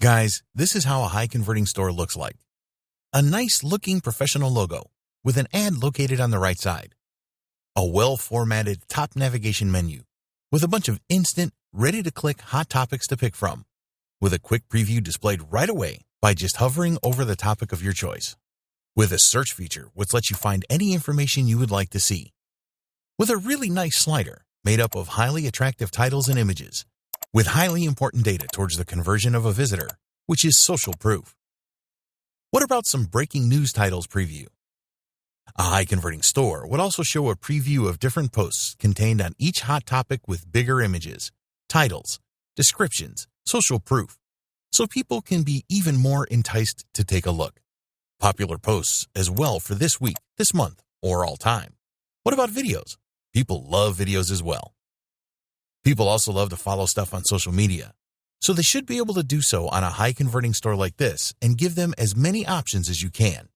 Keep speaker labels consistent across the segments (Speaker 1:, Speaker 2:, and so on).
Speaker 1: Guys, this is how a high-converting store looks like. A nice-looking professional logo with an ad located on the right side. A well-formatted top navigation menu with a bunch of instant, ready-to-click hot topics to pick from, with a quick preview displayed right away by just hovering over the topic of your choice. With a search feature which lets you find any information you would like to see. With a really nice slider made up of highly attractive titles and images, with highly important data towards the conversion of a visitor, which is social proof. What about some breaking news titles preview? A high-converting store would also show a preview of different posts contained on each hot topic with bigger images, titles, descriptions, social proof, so people can be even more enticed to take a look. Popular posts as well for this week, this month, or all time. What about videos? People love videos as well. People also love to follow stuff on social media, so they should be able to do so on a high-converting store like this and give them as many options as you can.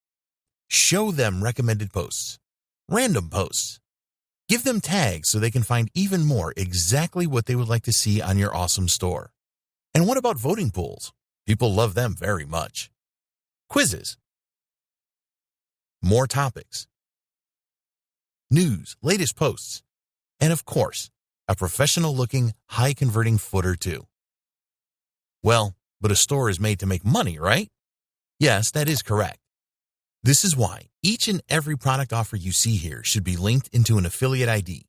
Speaker 1: Show them recommended posts, random posts. Give them tags so they can find even more exactly what they would like to see on your awesome store. And what about voting pools? People love them very much. Quizzes. More topics. News, latest posts. And of course, a professional-looking, high-converting footer too. Well, but a store is made to make money, right? Yes, that is correct. This is why each and every product offer you see here should be linked into an affiliate ID.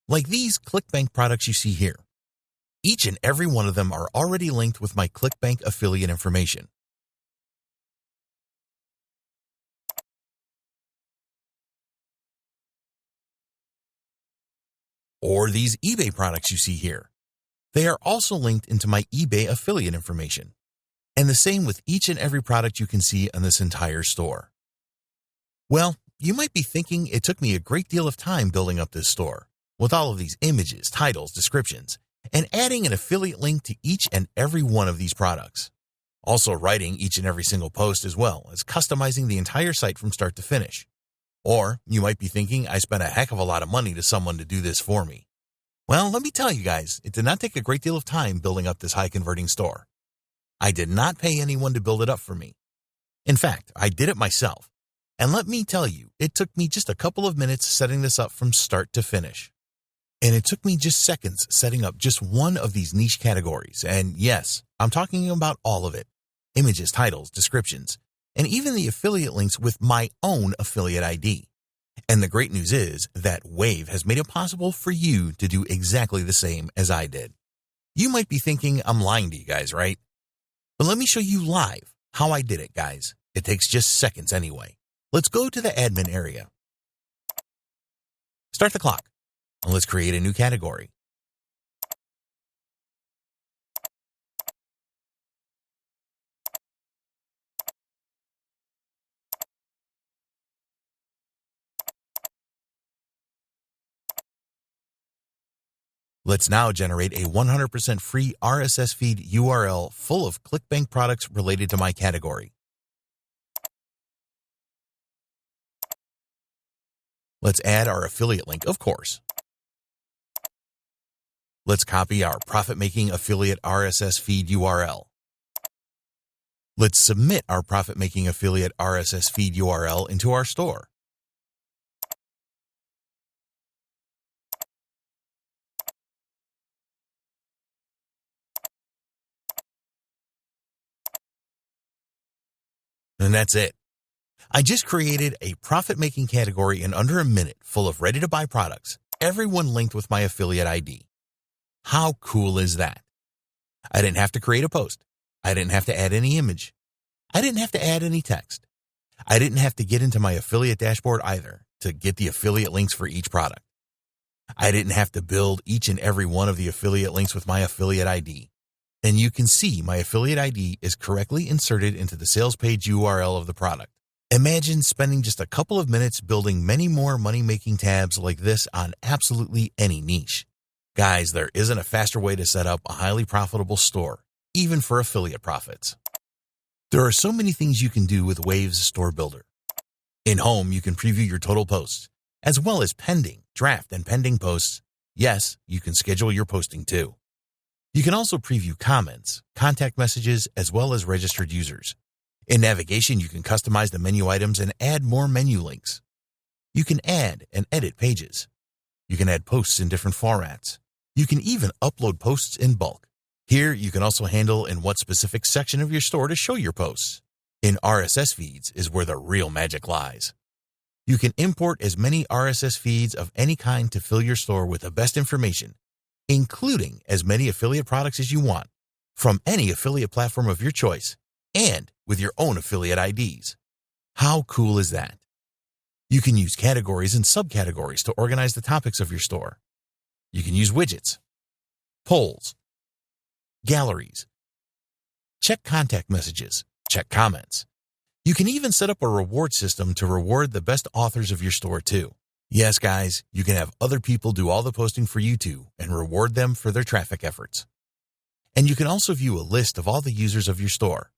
Speaker 1: Like these ClickBank products you see here. Each and every one of them are already linked with my ClickBank affiliate information. Or these eBay products you see here. They are also linked into my eBay affiliate information. And the same with each and every product you can see on this entire store. Well, you might be thinking it took me a great deal of time building up this store, with all of these images, titles, descriptions, and adding an affiliate link to each and every one of these products. Also writing each and every single post as well as customizing the entire site from start to finish. Or you might be thinking I spent a heck of a lot of money to someone to do this for me. Well, let me tell you guys, it did not take a great deal of time building up this high-converting store. I did not pay anyone to build it up for me. In fact, I did it myself. And let me tell you, it took me just a couple of minutes setting this up from start to finish. And it took me just seconds setting up just one of these niche categories. And yes, I'm talking about all of it. Images, titles, descriptions, and even the affiliate links with my own affiliate ID. And the great news is that Wave has made it possible for you to do exactly the same as I did. You might be thinking I'm lying to you guys, right? But let me show you live how I did it, guys. It takes just seconds anyway. Let's go to the admin area. Start the clock, and let's create a new category. Let's now generate a 100% free RSS feed URL full of ClickBank products related to my category. Let's add our affiliate link, of course. Let's copy our profit-making affiliate RSS feed URL. Let's submit our profit-making affiliate RSS feed URL into our store. And that's it. I just created a profit-making category in under a minute full of ready-to-buy products, everyone linked with my affiliate ID. How cool is that? I didn't have to create a post. I didn't have to add any image. I didn't have to add any text. I didn't have to get into my affiliate dashboard either to get the affiliate links for each product. I didn't have to build each and every one of the affiliate links with my affiliate ID. And you can see my affiliate ID is correctly inserted into the sales page URL of the product. Imagine spending just a couple of minutes building many more money-making tabs like this on absolutely any niche. Guys, there isn't a faster way to set up a highly profitable store, even for affiliate profits. There are so many things you can do with Wave's Store Builder. In Home, you can preview your total posts, as well as pending, draft, and pending posts. Yes, you can schedule your posting too. You can also preview comments, contact messages, as well as registered users. In navigation, you can customize the menu items and add more menu links. You can add and edit pages. You can add posts in different formats. You can even upload posts in bulk. Here, you can also handle in what specific section of your store to show your posts. In RSS feeds is where the real magic lies. You can import as many RSS feeds of any kind to fill your store with the best information, including as many affiliate products as you want, from any affiliate platform of your choice, and with your own affiliate IDs. How cool is that? You can use categories and subcategories to organize the topics of your store. You can use widgets, polls, galleries, check contact messages, check comments. You can even set up a reward system to reward the best authors of your store too. Yes, guys, you can have other people do all the posting for you too and reward them for their traffic efforts. And you can also view a list of all the users of your store.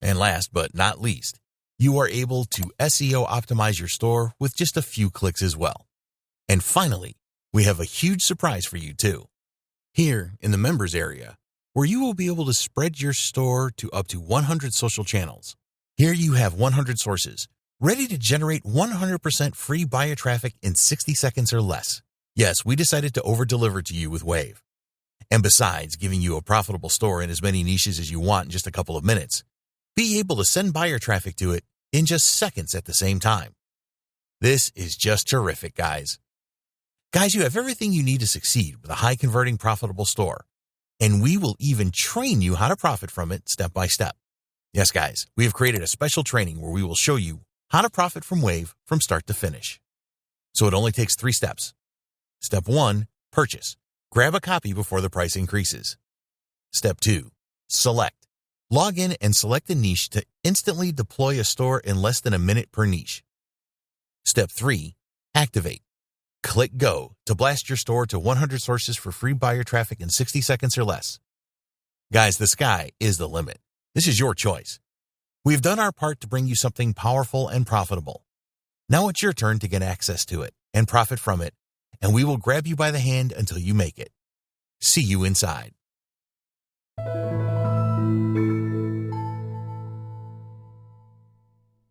Speaker 1: And last but not least, you are able to SEO optimize your store with just a few clicks as well. And finally, we have a huge surprise for you too. Here in the members area, where you will be able to spread your store to up to 100 social channels. Here you have 100 sources, ready to generate 100% free buyer traffic in 60 seconds or less. Yes, we decided to over-deliver to you with Wave. And besides giving you a profitable store in as many niches as you want in just a couple of minutes, be able to send buyer traffic to it in just seconds at the same time. This is just terrific, guys. Guys, you have everything you need to succeed with a high-converting, profitable store. And we will even train you how to profit from it step by step. Yes, guys, we have created a special training where we will show you how to profit from Wave from start to finish. So it only takes 3 steps. Step 1, purchase. Grab a copy before the price increases. Step 2, select. Log in and select a niche to instantly deploy a store in less than a minute per niche. Step 3, activate. Click go to blast your store to 100 sources for free buyer traffic in 60 seconds or less. Guys, the sky is the limit. This is your choice. We've done our part to bring you something powerful and profitable. Now it's your turn to get access to it and profit from it, and we will grab you by the hand until you make it. See you inside.